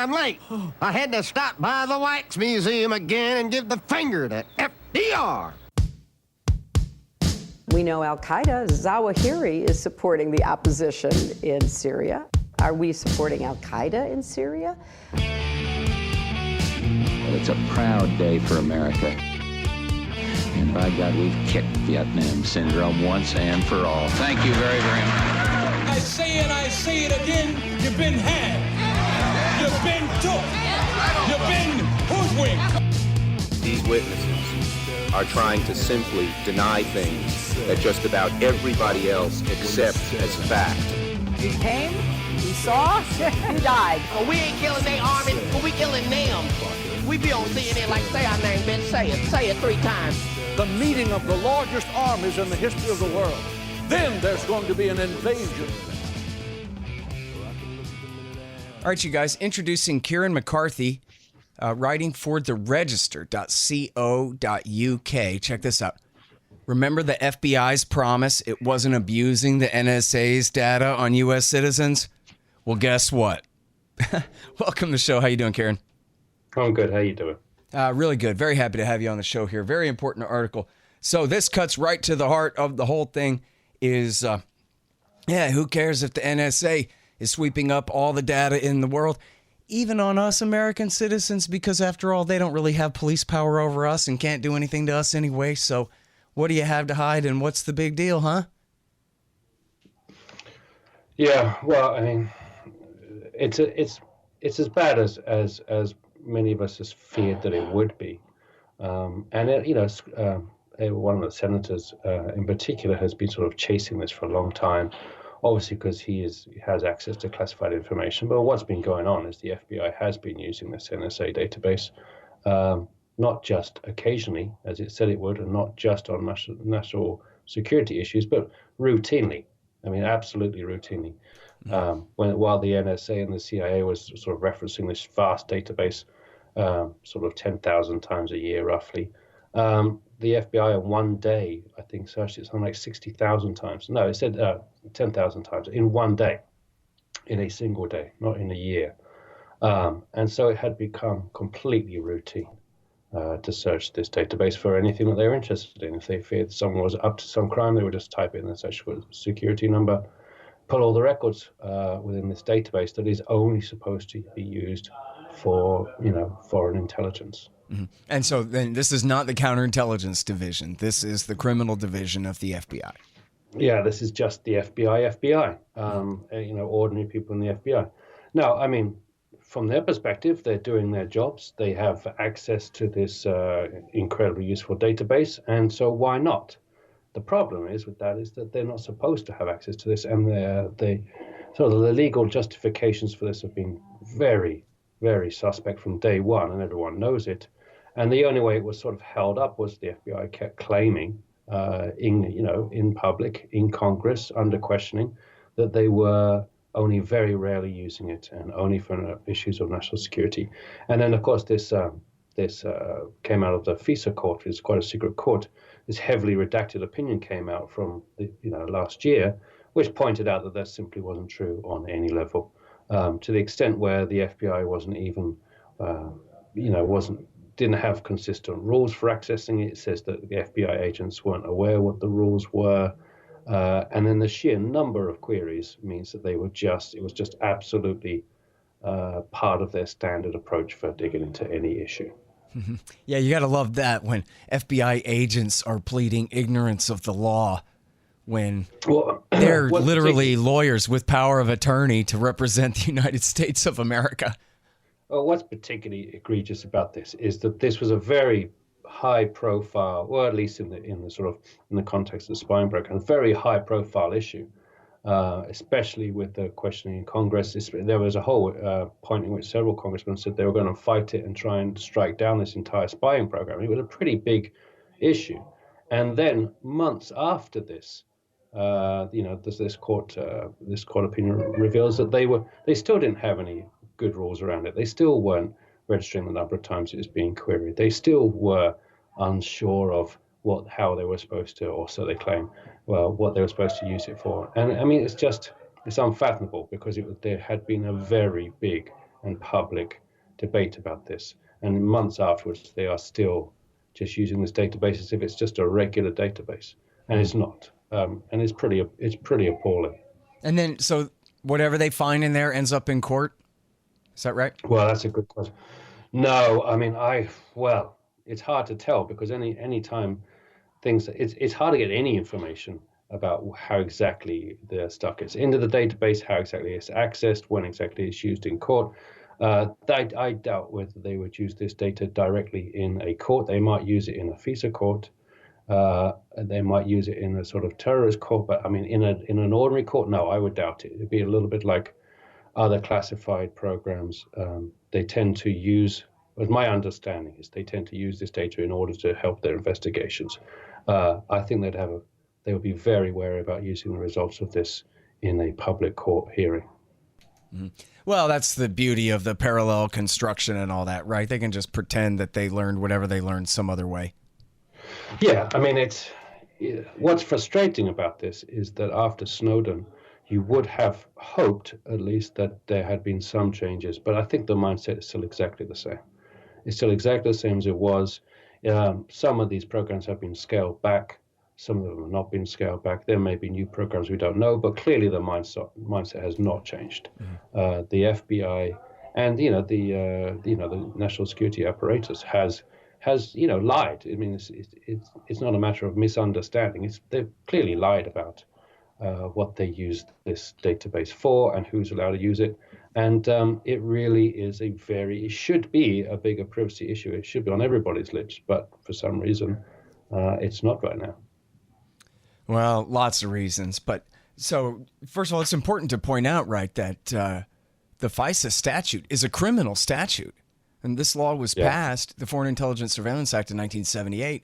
damn late. I had to stop by the Wax Museum again and give the finger to FDR. We know Al-Qaeda, Zawahiri, is supporting the opposition in Syria. Are we supporting Al-Qaeda in Syria? Well, it's a proud day for America. And by God, we've kicked Vietnam syndrome once and for all. Thank you very, very much. I say it again, you've been had. You've been took. You've been hoodwinked. These witnesses are trying to simply deny things that just about everybody else accepts as fact. He came, he saw, he died. Well, we ain't killing their army, but we killing them. We be on CNN like, say our name, bitch, say it 3 times. The meeting of the largest armies in the history of the world. Then there's going to be an invasion. All right, you guys, introducing Kieren McCarthy, writing for the register.co.uk. Check this out. Remember the FBI's promise it wasn't abusing the NSA's data on U.S. citizens? Well, guess what? Welcome to the show. How you doing, Kieren? I'm good. How you doing? Really good. Very happy to have you on the show here. Very important article. So this cuts right to the heart of the whole thing is, who cares if the NSA is sweeping up all the data in the world, even on us American citizens, because after all, they don't really have police power over us and can't do anything to us anyway. So what do you have to hide and what's the big deal, huh? Yeah, well, I mean, it's as bad as many of us has feared that it would be. One of the senators in particular has been sort of chasing this for a long time, obviously because he has access to classified information. But what's been going on is the FBI has been using this NSA database, not just occasionally, as it said it would, and not just on national security issues, but routinely. I mean, absolutely routinely. While the NSA and the CIA was sort of referencing this vast database, sort of 10,000 times a year, roughly, the FBI in one day, I think, searched it something like 60,000 times. No, it said 10,000 times in one day, in a single day, not in a year. And so it had become completely routine to search this database for anything that they were interested in. If they feared someone was up to some crime, they would just type in the social security number, pull all the records within this database that is only supposed to be used for, foreign intelligence. Mm-hmm. And so then this is not the counterintelligence division. This is the criminal division of the FBI. Yeah, this is just the FBI, ordinary people in the FBI. Now, I mean, from their perspective, they're doing their jobs. They have access to this incredibly useful database, and so why not? The problem is with that is that they're not supposed to have access to this, and the legal justifications for this have been very, very suspect from day one, and everyone knows it. And the only way it was sort of held up was the FBI kept claiming in public, in Congress, under questioning, that they were only very rarely using it and only for issues of national security. And then, of course, this came out of the FISA court, which is quite a secret court. This heavily redacted opinion came out from last year, which pointed out that simply wasn't true on any level, to the extent where the FBI wasn't even, didn't have consistent rules for accessing it. It says that the FBI agents weren't aware what the rules were. And then the sheer number of queries means that it was just absolutely part of their standard approach for digging into any issue. Mm-hmm. Yeah, you got to love that when FBI agents are pleading ignorance of the law when they're literally lawyers with power of attorney to represent the United States of America. Well, what's particularly egregious about this is that this was a very high-profile, or at least in the context of the spying program, a very high-profile issue, especially with the questioning in Congress. There was a whole point in which several congressmen said they were going to fight it and try and strike down this entire spying program. It was a pretty big issue, and then months after this, this court opinion reveals that they still didn't have any good rules around it. They still weren't registering the number of times it was being queried. They still were unsure of how they were supposed to, or so they claim, what they were supposed to use it for. And I mean, it's unfathomable because there had been a very big and public debate about this. And months afterwards, they are still just using this database as if it's just a regular database, and it's not. And it's pretty appalling. And then, so whatever they find in there ends up in court. Is that right? Well, that's a good question. No, I mean, well, it's hard to tell because any time it's hard to get any information about how exactly the stuff gets into the database, how exactly it's accessed, when exactly it's used in court. I doubt whether they would use this data directly in a court. They might use it in a FISA court. They might use it in a sort of terrorist court, but I mean, in an ordinary court, no, I would doubt it. It'd be a little bit like other classified programs. They tend to use, as my understanding is, they tend to use this data in order to help their investigations. I think they would be very wary about using the results of this in a public court hearing. Mm-hmm. Well, that's the beauty of the parallel construction and all that, right? They can just pretend that they learned whatever they learned some other way. Yeah, I mean, what's frustrating about this is that after Snowden, you would have hoped at least that there had been some changes, but I think the mindset is still exactly the same. It's still exactly the same as it was. Some of these programs have been scaled back. Some of them have not been scaled back. There may be new programs we don't know, but clearly the mindset has not changed. Mm-hmm. The FBI and the national security apparatus has lied. I mean, it's not a matter of misunderstanding. They've clearly lied about what they used this database for and who's allowed to use it. And it really is it should be a bigger privacy issue. It should be on everybody's lips, but for some reason, it's not right now. Well, lots of reasons. But so, first of all, it's important to point out, right, that the FISA statute is a criminal statute. And this law was passed, the Foreign Intelligence Surveillance Act in 1978,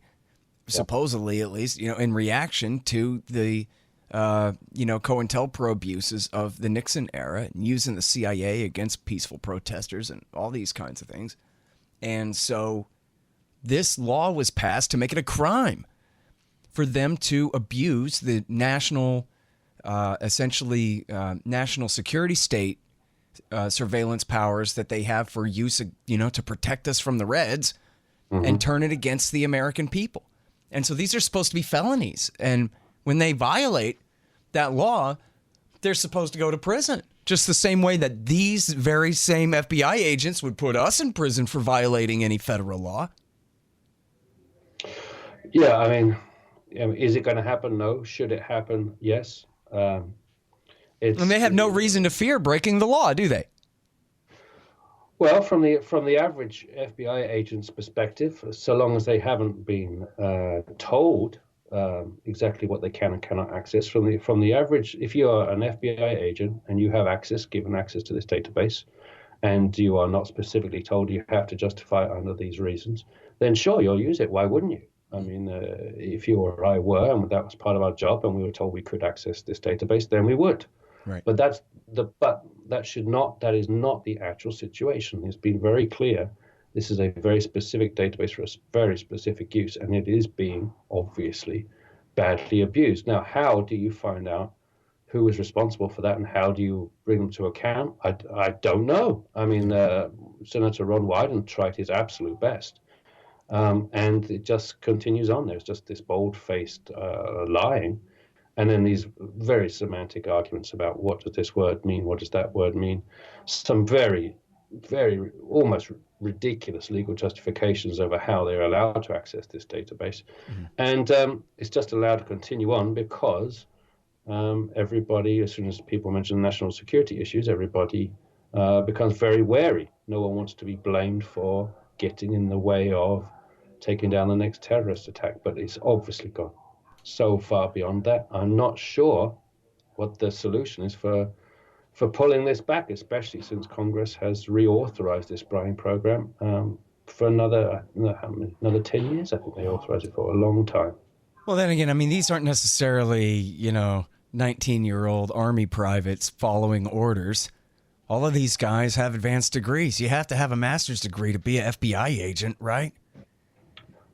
supposedly at least, in reaction to the, COINTELPRO abuses of the Nixon era and using the CIA against peaceful protesters and all these kinds of things. And so this law was passed to make it a crime for them to abuse the national, national security state surveillance powers that they have for use, to protect us from the Reds, mm-hmm. and turn it against the American people. And so these are supposed to be felonies. And when they violate that law, they're supposed to go to prison. Just the same way that these very same FBI agents would put us in prison for violating any federal law. Yeah, I mean, is it going to happen? No. Should it happen? Yes. And they have no reason to fear breaking the law, do they? Well, from the average FBI agent's perspective, so long as they haven't been told exactly what they can and cannot access, from the average, if you are an FBI agent and you have given access to this database, and you are not specifically told you have to justify it under these reasons, then sure, you'll use it. Why wouldn't you? I mean, if you or I were, and that was part of our job, and we were told we could access this database, then we would. Right. But that is not the actual situation. It's been very clear. This is a very specific database for a very specific use, and it is being obviously badly abused. Now, how do you find out who is responsible for that, and how do you bring them to account? I don't know. I mean, Senator Ron Wyden tried his absolute best. And it just continues on. There's just this bold-faced lying, and then these very semantic arguments about what does this word mean, what does that word mean, some very, very almost ridiculous legal justifications over how they're allowed to access this database. Mm-hmm. And it's just allowed to continue on because everybody, as soon as people mention national security issues, everybody becomes very wary. No one wants to be blamed for getting in the way of taking down the next terrorist attack, but it's obviously gone so far beyond that. I'm not sure what the solution is for pulling this back, especially since Congress has reauthorized this spying program for another 10 years. I think they authorized it for a long time. Well, then again, I mean, these aren't necessarily, 19-year-old Army privates following orders. All of these guys have advanced degrees. You have to have a master's degree to be an FBI agent, right?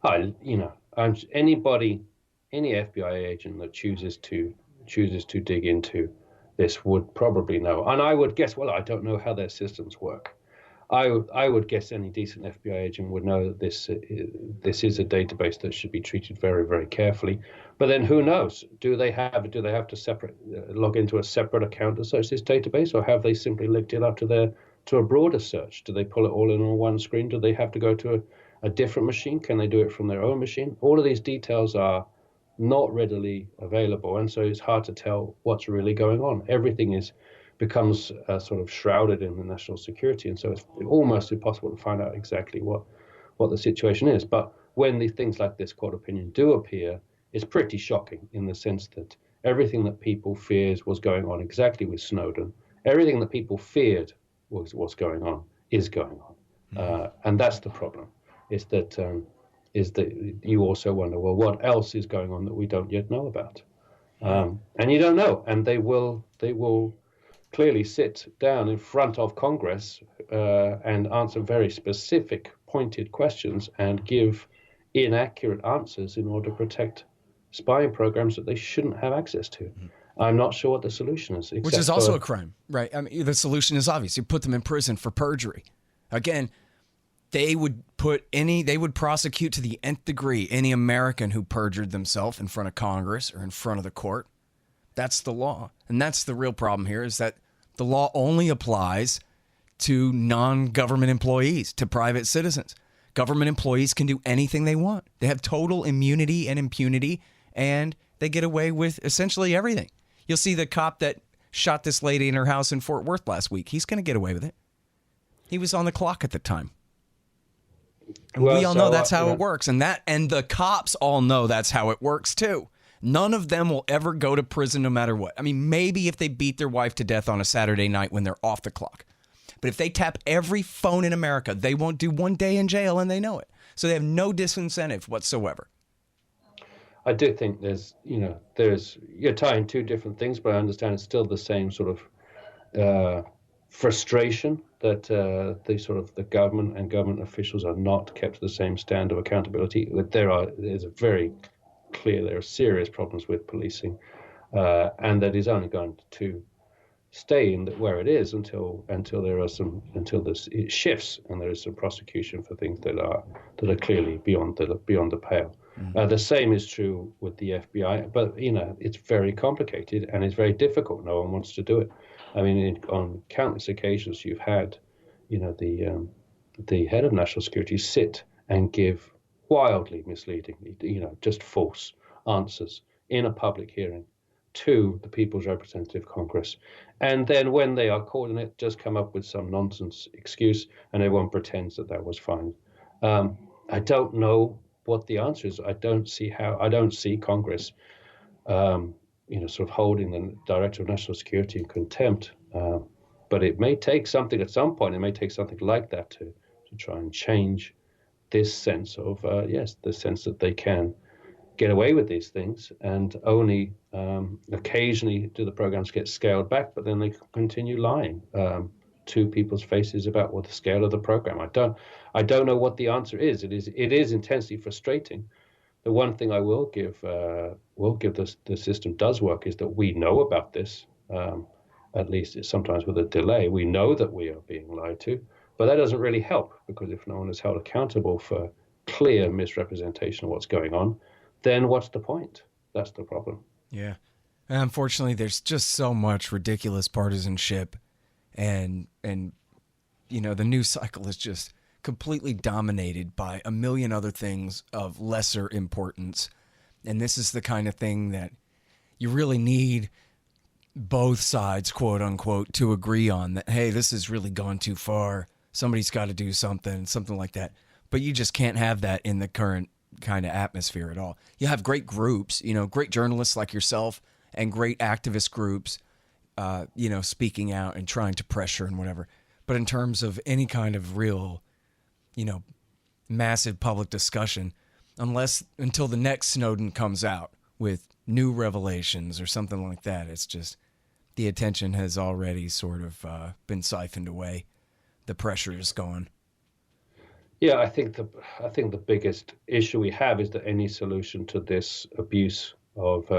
Any FBI agent that chooses to dig into this would probably know. And I would guess, well, I don't know how their systems work. I would guess any decent FBI agent would know that this is a database that should be treated very, very carefully. But then who knows? Do they have to log into a separate account to search this database, or have they simply linked it up to a broader search? Do they pull it all in on one screen? Do they have to go to a different machine? Can they do it from their own machine? All of these details are not readily available, and so it's hard to tell what's really going on. Everything becomes sort of shrouded in the national security, and so it's almost impossible to find out exactly what the situation is. But when these things like this court opinion do appear, it's pretty shocking in the sense that everything that people feared was going on exactly with Snowden, everything that people feared was going on is going on, and that's the problem. Is that you also wonder, well, what else is going on that we don't yet know about, and you don't know, and they will clearly sit down in front of Congress and answer very specific, pointed questions and give inaccurate answers in order to protect spying programs that they shouldn't have access to. I'm not sure what the solution is. Which is also a crime, right? I mean, the solution is obvious. You put them in prison for perjury. Again, they would prosecute to the nth degree any American who perjured themselves in front of Congress or in front of the court. That's the law. And that's the real problem here, is that the law only applies to non-government employees, to private citizens. Government employees can do anything they want. They have total immunity and impunity, and they get away with essentially everything. You'll see the cop that shot this lady in her house in Fort Worth last week. He's going to get away with it. He was on the clock at the time. And we all know that's how it works. And the cops all know that's how it works too. None of them will ever go to prison no matter what. I mean, maybe if they beat their wife to death on a Saturday night when they're off the clock. But if they tap every phone in America, they won't do one day in jail, and they know it. So they have no disincentive whatsoever. I do think you're tying two different things, but I understand it's still the same sort of frustration that the government and government officials are not kept to the same standard of accountability. There are serious problems with policing, and that is only going to stay where it is until it shifts and there is some prosecution for things that are clearly beyond the pale. The same is true with the FBI, but it's very complicated and it's very difficult. No one wants to do it. I mean, on countless occasions, you've had, the head of national security sit and give wildly misleading, just false answers in a public hearing to the People's Representative Congress. And then when they are caught in it, just come up with some nonsense excuse and everyone pretends that was fine. I don't know what the answer is. I don't see Congress, sort of holding the Director of National Security in contempt. But it may take something at some point. It may take something like that to try and change this sense of, the sense that they can get away with these things, and only occasionally do the programs get scaled back, but then they continue lying to people's faces about what the scale of the program. I don't know what the answer is. It is intensely frustrating. The one thing I will give the system does work is that we know about this. At least it's sometimes with a delay. We know that we are being lied to, but that doesn't really help, because if no one is held accountable for clear misrepresentation of what's going on, then what's the point? That's the problem. Yeah. And unfortunately, there's just so much ridiculous partisanship, and the news cycle is just completely dominated by a million other things of lesser importance. And this is the kind of thing that you really need both sides, quote unquote, to agree on, that, hey, this has really gone too far. Somebody's got to do something like that. But you just can't have that in the current kind of atmosphere at all. You have great groups, great journalists like yourself and great activist groups, speaking out and trying to pressure and whatever. But in terms of any kind of real, massive public discussion, until the next Snowden comes out with new revelations or something like that, it's just the attention has already sort of been siphoned away. The pressure is gone. Yeah, I think the biggest issue we have is that any solution to this abuse of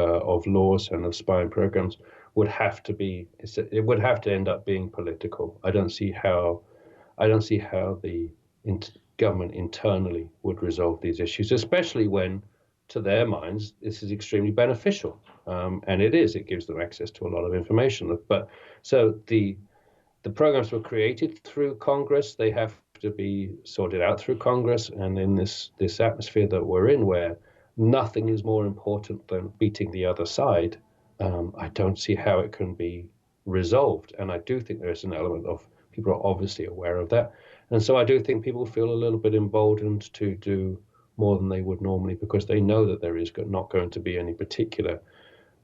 laws and of spying programs would have to end up being political. I don't see how I don't see how the government internally would resolve these issues, especially when, to their minds, this is extremely beneficial. And it is. It gives them access to a lot of information. But so the programs were created through Congress. They have to be sorted out through Congress. And in this atmosphere that we're in, where nothing is more important than beating the other side, I don't see how it can be resolved. And I do think there's an element of people are obviously aware of that. And so I do think people feel a little bit emboldened to do more than they would normally, because they know that there is not going to be any particular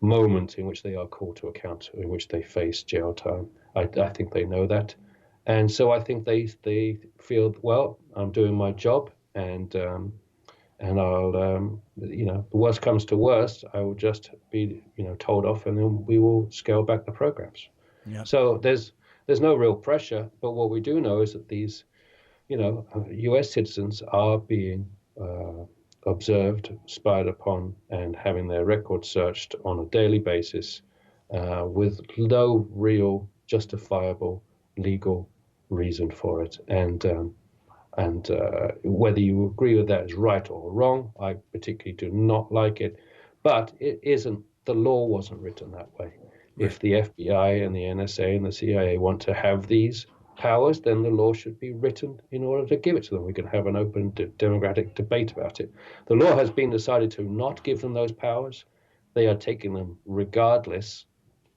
moment in which they are called to account, in which they face jail time. I think they know that. And so I think they feel, well, I'm doing my job, and I'll, the worst comes to worst, I will just be, told off, and then we will scale back the programs. Yep. So there's no real pressure, but what we do know is that these, U.S. citizens are being observed, spied upon, and having their records searched on a daily basis with no real justifiable legal reason for it. And whether you agree with that is right or wrong, I particularly do not like it. But it isn't, the law wasn't written that way. Right. If the FBI and the NSA and the CIA want to have these powers, then the law should be written in order to give it to them. We can have an open democratic debate about it. The law has been decided to not give them those powers. They are taking them regardless,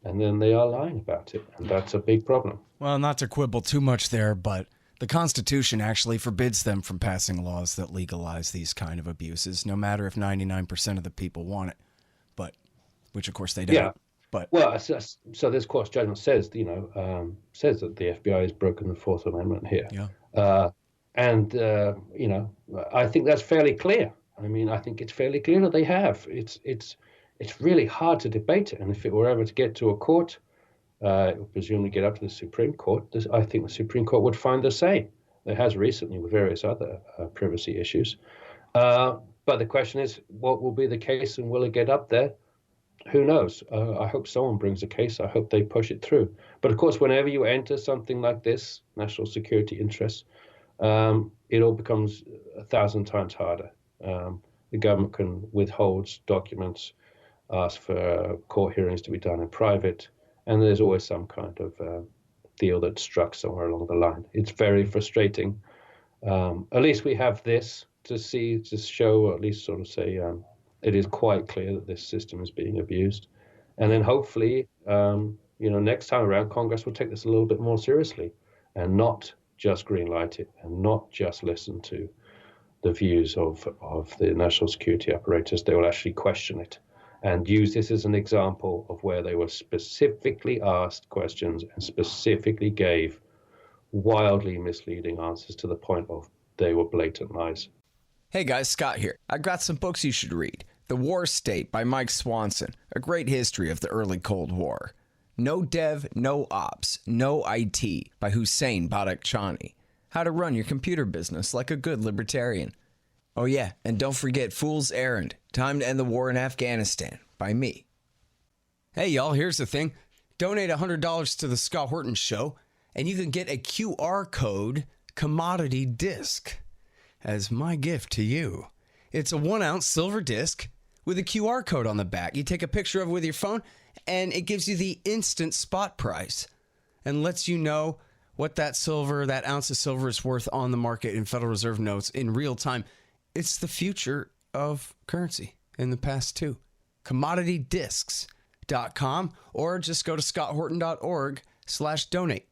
and then they are lying about it, and that's a big problem. Well, not to quibble too much there, but the Constitution actually forbids them from passing laws that legalize these kind of abuses, no matter if 99% of the people want it, but which of course they don't. Yeah. But well, so this court's judgment says, says that the FBI has broken the Fourth Amendment here. Yeah. I think that's fairly clear. I mean, I think it's fairly clear that they have. It's really hard to debate it, and if it were ever to get to a court, it would presumably get up to the Supreme Court. I think the Supreme Court would find the same. It has recently with various other privacy issues. But the question is, what will be the case, and will it get up there? Who knows? I hope someone brings a case. I hope they push it through. But of course, whenever you enter something like this, national security interests, it all becomes 1,000 times harder. The government can withhold documents, ask for court hearings to be done in private, and there's always some kind of deal that's struck somewhere along the line. It's very frustrating. At least we have this to show, or at least sort of say, it is quite clear that this system is being abused. And then hopefully, next time around, Congress will take this a little bit more seriously and not just greenlight it and not just listen to the views of the national security apparatus. They will actually question it and use this as an example of where they were specifically asked questions and specifically gave wildly misleading answers to the point of they were blatant lies. Hey guys, Scott here. I got some books you should read. The War State by Mike Swanson, a great history of the early Cold War. No Dev, No Ops, No IT by Hussein Badakhshani. How to run your computer business like a good libertarian. Oh yeah, and don't forget Fool's Errand, Time to End the War in Afghanistan by me. Hey y'all, here's the thing. Donate $100 to the Scott Horton Show, and you can get a QR code commodity disc as my gift to you. It's a 1-ounce silver disc with a QR code on the back. You take a picture of it with your phone, and it gives you the instant spot price and lets you know what that ounce of silver is worth on the market in Federal Reserve notes in real time. It's the future of currency in the past too. CommodityDiscs.com, or just go to scotthorton.org/donate.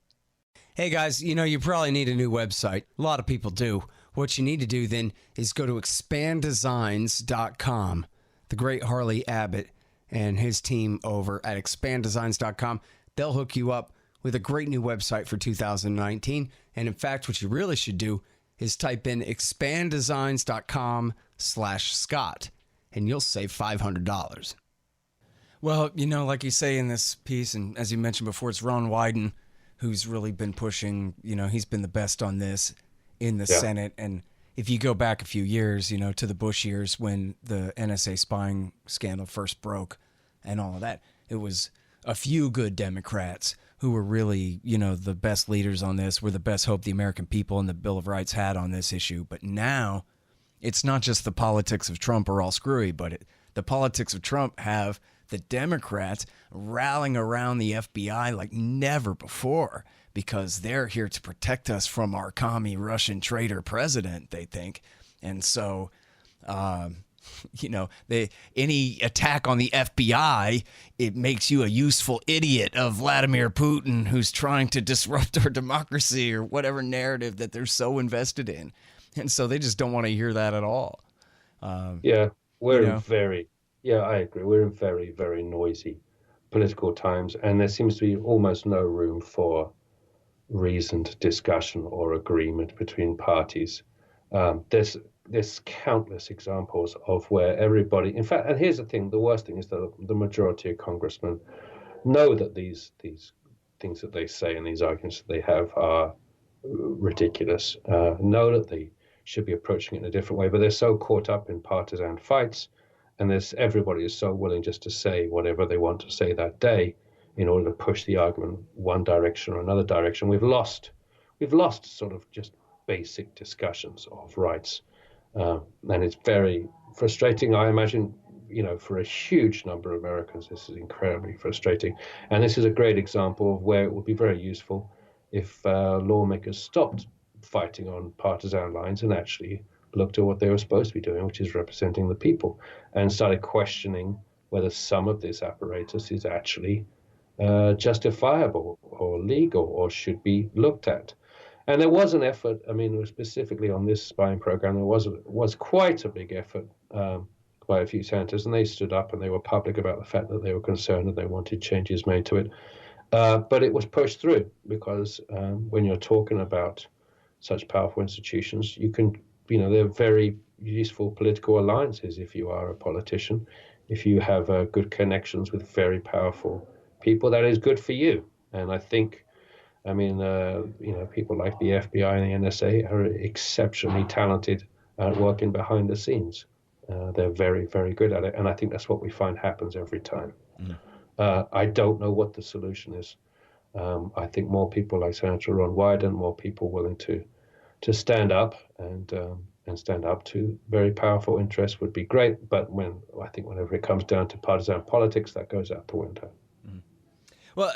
Hey guys, you probably need a new website. A lot of people do. What you need to do then is go to expanddesigns.com. The great Harley Abbott and his team over at expanddesigns.com, they'll hook you up with a great new website for 2019. And in fact, what you really should do is type in expanddesigns.com/Scott, and you'll save $500. Well, like you say in this piece, and as you mentioned before, it's Ron Wyden who's really been pushing, he's been the best on this in the Senate. And if you go back a few years, to the Bush years when the NSA spying scandal first broke and all of that, it was a few good Democrats who were really, the best leaders on this, were the best hope the American people and the Bill of Rights had on this issue. But now it's not just the politics of Trump are all screwy, but the politics of Trump have the Democrats rallying around the FBI like never before, because they're here to protect us from our commie Russian traitor president, they think. And so, any attack on the FBI, it makes you a useful idiot of Vladimir Putin who's trying to disrupt our democracy, or whatever narrative that they're so invested in. And so they just don't want to hear that at all. I agree. We're in very, very noisy political times, and there seems to be almost no room for reasoned discussion or agreement between parties. There's countless examples of where everybody, in fact, and here's the thing, the worst thing is that the majority of congressmen know that these things that they say and these arguments that they have are ridiculous, know that they should be approaching it in a different way, but they're so caught up in partisan fights, and everybody is so willing just to say whatever they want to say that day in order to push the argument one direction or another direction. We've lost sort of just basic discussions of rights. And it's very frustrating. I imagine, for a huge number of Americans, this is incredibly frustrating. And this is a great example of where it would be very useful if lawmakers stopped fighting on partisan lines and actually looked at what they were supposed to be doing, which is representing the people, and started questioning whether some of this apparatus is actually justifiable or legal or should be looked at. And there was an effort, specifically on this spying program, there was quite a big effort by a few senators, and they stood up and they were public about the fact that they were concerned and they wanted changes made to it. But it was pushed through because when you're talking about such powerful institutions, they're very useful political alliances if you are a politician. If you have good connections with very powerful people, that is good for you. And I think, people like the FBI and the NSA are exceptionally talented at working behind the scenes. They're very, very good at it. And I think that's what we find happens every time. I don't know what the solution is. I think more people like Senator Ron Wyden, more people willing to stand up and stand up to very powerful interests would be great. But whenever it comes down to partisan politics, that goes out the window. Well,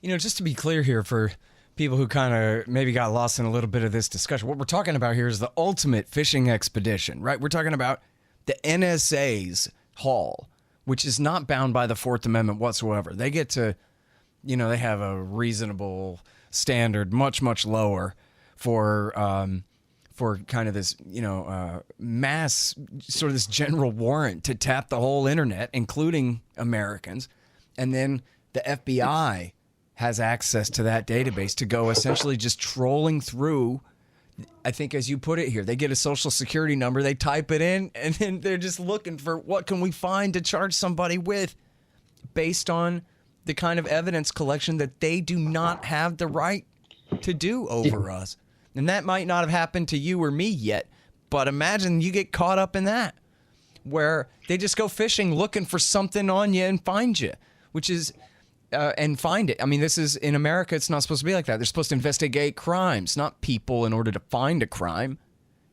just to be clear here for people who kind of maybe got lost in a little bit of this discussion, what we're talking about here is the ultimate fishing expedition, right? We're talking about the NSA's haul, which is not bound by the Fourth Amendment whatsoever. They get to, they have a reasonable standard, much, much lower for kind of this, mass sort of this general warrant to tap the whole internet, including Americans. And then the FBI has access to that database to go essentially just trolling through. I think, as you put it here, they get a social security number, they type it in, and then they're just looking for what can we find to charge somebody with based on the kind of evidence collection that they do not have the right to do over us. And that might not have happened to you or me yet, but imagine you get caught up in that, where they just go fishing looking for something on you and find you, which is... and find it. This is, in America, it's not supposed to be like that. They're supposed to investigate crimes, not people, in order to find a crime.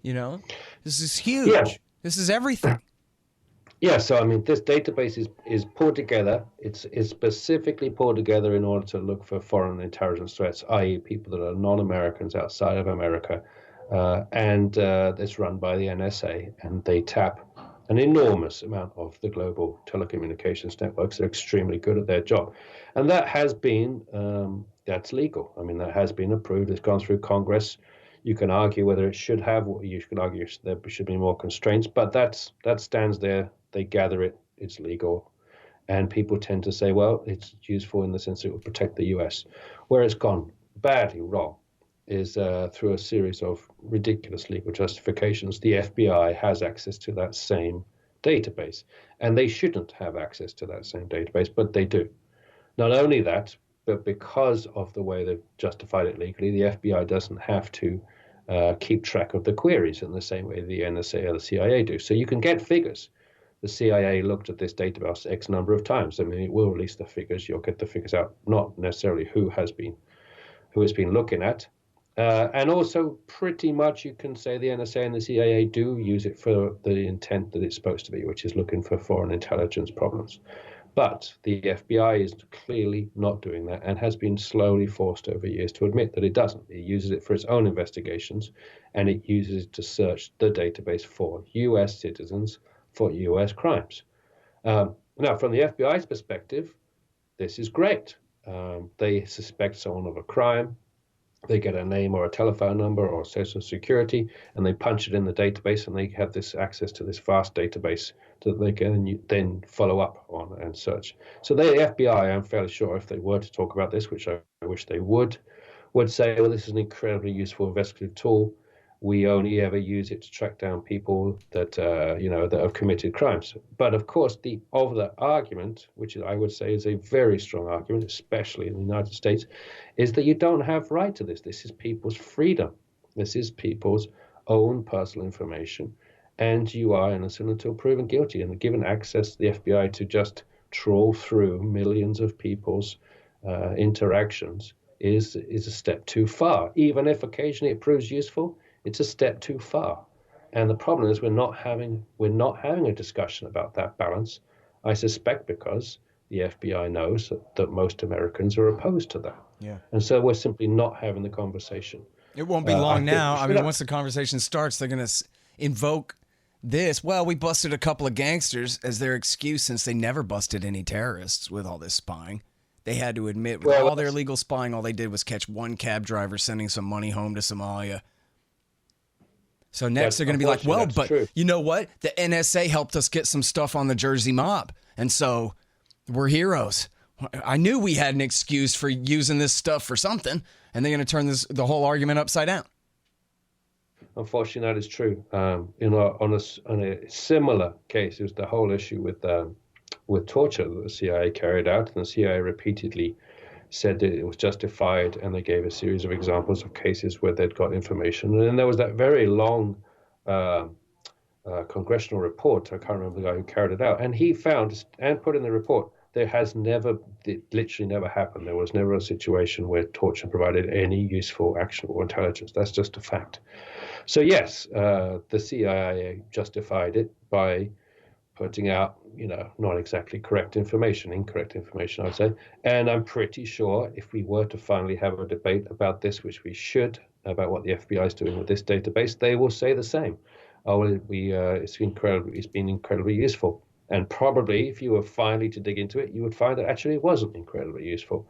This is huge. Yeah. This is everything. Yeah, so this database is pulled together. It's specifically pulled together in order to look for foreign intelligence threats, i.e. people that are non-Americans outside of America. And it's run by the NSA, and they tap an enormous amount of the global telecommunications networks. They're extremely good at their job. And that has been, that's legal. That has been approved. It's gone through Congress. You can argue whether it should have, or you can argue there should be more constraints, but that stands there. They gather it. It's legal. And people tend to say, well, it's useful in the sense it will protect the U.S. Where it's gone badly wrong is through a series of ridiculous legal justifications. The FBI has access to that same database, and they shouldn't have access to that same database, but they do. Not only that, but because of the way they've justified it legally, the FBI doesn't have to keep track of the queries in the same way the NSA or the CIA do. So you can get figures the CIA looked at this database X number of times. I mean, it will release the figures. You'll get the figures out, not necessarily who it's been looking at. And also, pretty much you can say the NSA and the CIA do use it for the intent that it's supposed to be, which is looking for foreign intelligence problems. But the FBI is clearly not doing that and has been slowly forced over years to admit that it doesn't. It uses it for its own investigations, and it uses it to search the database for U.S. citizens for U.S. crimes. Now, from the FBI's perspective, this is great. They suspect someone of a crime. They get a name or a telephone number or social security, and they punch it in the database, and they have this access to this vast database that they can then follow up on and search. So the FBI, I'm fairly sure, if they were to talk about this, which I wish they would say, well, this is an incredibly useful investigative tool. We only ever use it to track down people that that have committed crimes. But of course, the other argument, which I would say is a very strong argument, especially in the United States, is that you don't have right to this. This is people's freedom. This is people's own personal information, and you are innocent until proven guilty. And given access to the FBI to just trawl through millions of people's interactions is a step too far. Even if occasionally it proves useful, it's a step too far. And the problem is we're not having a discussion about that balance. I suspect because the FBI knows that most Americans are opposed to that. Yeah. And so we're simply not having the conversation. It won't be long now. I mean, once the conversation starts, they're going to invoke this. Well, we busted a couple of gangsters as their excuse since they never busted any terrorists with all this spying. They had to admit with all their illegal spying, all they did was catch one cab driver sending some money home to Somalia. So next they're going to be like, well, but true. You know what? The NSA helped us get some stuff on the Jersey mob. And so we're heroes. I knew we had an excuse for using this stuff for something. And they're going to turn the whole argument upside down. Unfortunately, that is true. On a similar case, it was the whole issue with torture that the CIA carried out. And the CIA repeatedly said that it was justified, and they gave a series of examples of cases where they'd got information. And then there was that very long congressional report. I can't remember the guy who carried it out. And he found and put in the report, it literally never happened. There was never a situation where torture provided any useful, actionable intelligence. That's just a fact. So yes, the CIA justified it by putting out, not exactly incorrect information, I'd say. And I'm pretty sure if we were to finally have a debate about this, which we should, about what the FBI is doing with this database, they will say the same. Oh, well, it's been incredibly useful. And probably if you were finally to dig into it, you would find that actually it wasn't incredibly useful.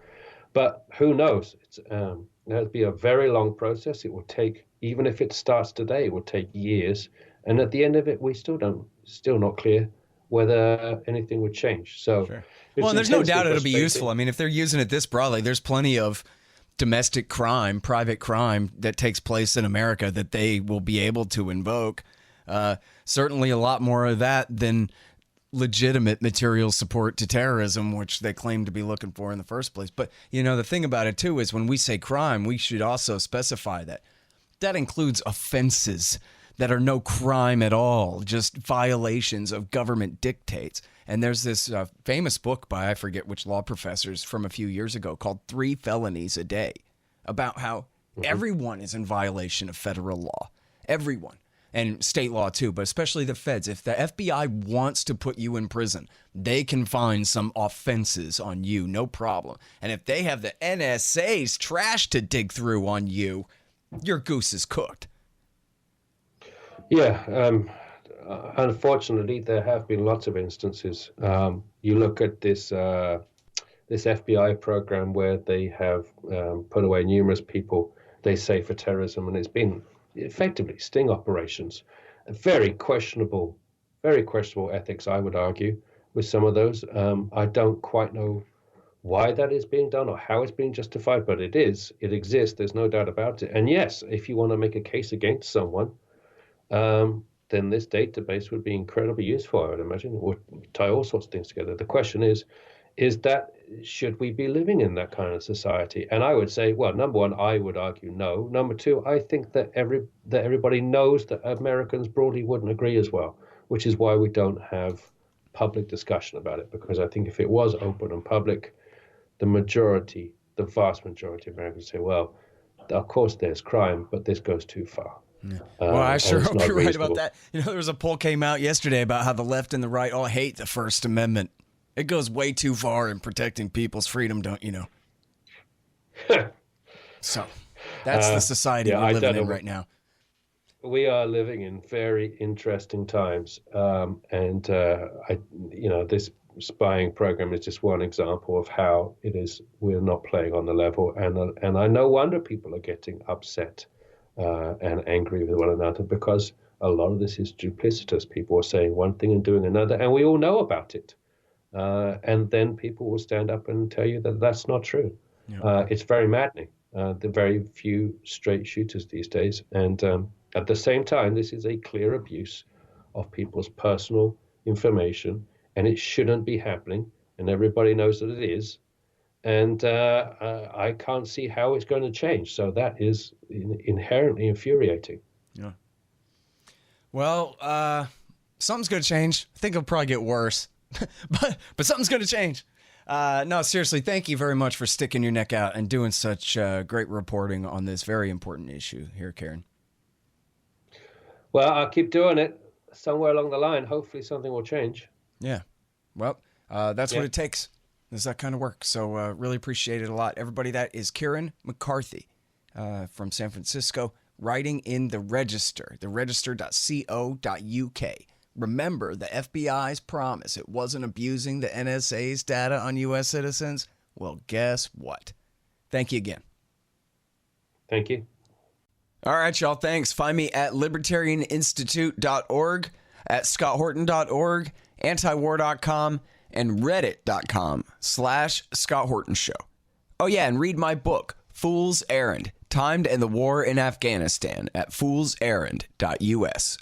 But who knows? It'll be a very long process. It will take, even if it starts today, it will take years. And at the end of it, we still not clear whether anything would change. So, sure. Well, there's no doubt it'll be useful. I mean, if they're using it this broadly, there's plenty of domestic crime, private crime that takes place in America that they will be able to invoke. Certainly a lot more of that than legitimate material support to terrorism, which they claim to be looking for in the first place. But, the thing about it, too, is when we say crime, we should also specify that includes offenses that are no crime at all, just violations of government dictates. And there's this famous book by, I forget which law professors from a few years ago, called 3 Felonies a Day, about how everyone is in violation of federal law. Everyone. And state law too, but especially the feds. If the FBI wants to put you in prison, they can find some offenses on you, no problem. And if they have the NSA's trash to dig through on you, your goose is cooked. Yeah, unfortunately, there have been lots of instances. You look at this FBI program where they have put away numerous people, they say, for terrorism, and it's been effectively sting operations. Very questionable ethics, I would argue, with some of those. I don't quite know why that is being done or how it's being justified, but it exists. There's no doubt about it. And yes, if you want to make a case against someone, then this database would be incredibly useful, I would imagine. It would tie all sorts of things together. The question is that should we be living in that kind of society? And I would say, well, number one, I would argue no. Number two, I think that everybody knows that Americans broadly wouldn't agree as well, which is why we don't have public discussion about it, because I think if it was open and public, the vast majority of Americans say, well, of course there's crime, but this goes too far. Yeah. Well, I sure hope you're right about that. There was a poll came out yesterday about how the left and the right all hate the First Amendment. It goes way too far in protecting people's freedom, don't you know? So that's the society we're living in right now. We are living in very interesting times, this spying program is just one example of how it is. We're not playing on the level, and I no wonder people are getting upset and angry with one another, because a lot of this is duplicitous. People are saying one thing and doing another, and we all know about it. And then people will stand up and tell you that that's not true. Yeah. It's very maddening. The very few straight shooters these days, and at the same time, this is a clear abuse of people's personal information, and it shouldn't be happening, and everybody knows that it is. And I can't see how it's going to change. So that is inherently infuriating. Yeah. Well, something's going to change. I think it'll probably get worse, but something's going to change. No, seriously, thank you very much for sticking your neck out and doing such great reporting on this very important issue here, Kieren. Well, I'll keep doing it. Somewhere along the line, hopefully something will change. Yeah. Well, that's what it takes. Is that kind of work. So really appreciate it a lot. Everybody, that is Kieren McCarthy from San Francisco, writing in the Register, theregister.co.uk. Remember the FBI's promise. It wasn't abusing the NSA's data on U.S. citizens. Well, guess what? Thank you again. Thank you. All right, y'all. Thanks. Find me at libertarianinstitute.org, at scotthorton.org, antiwar.com, and reddit.com/Scott Horton Show. Oh, yeah, and read my book, Fool's Errand, Time to End the War in Afghanistan, at foolserrand.us.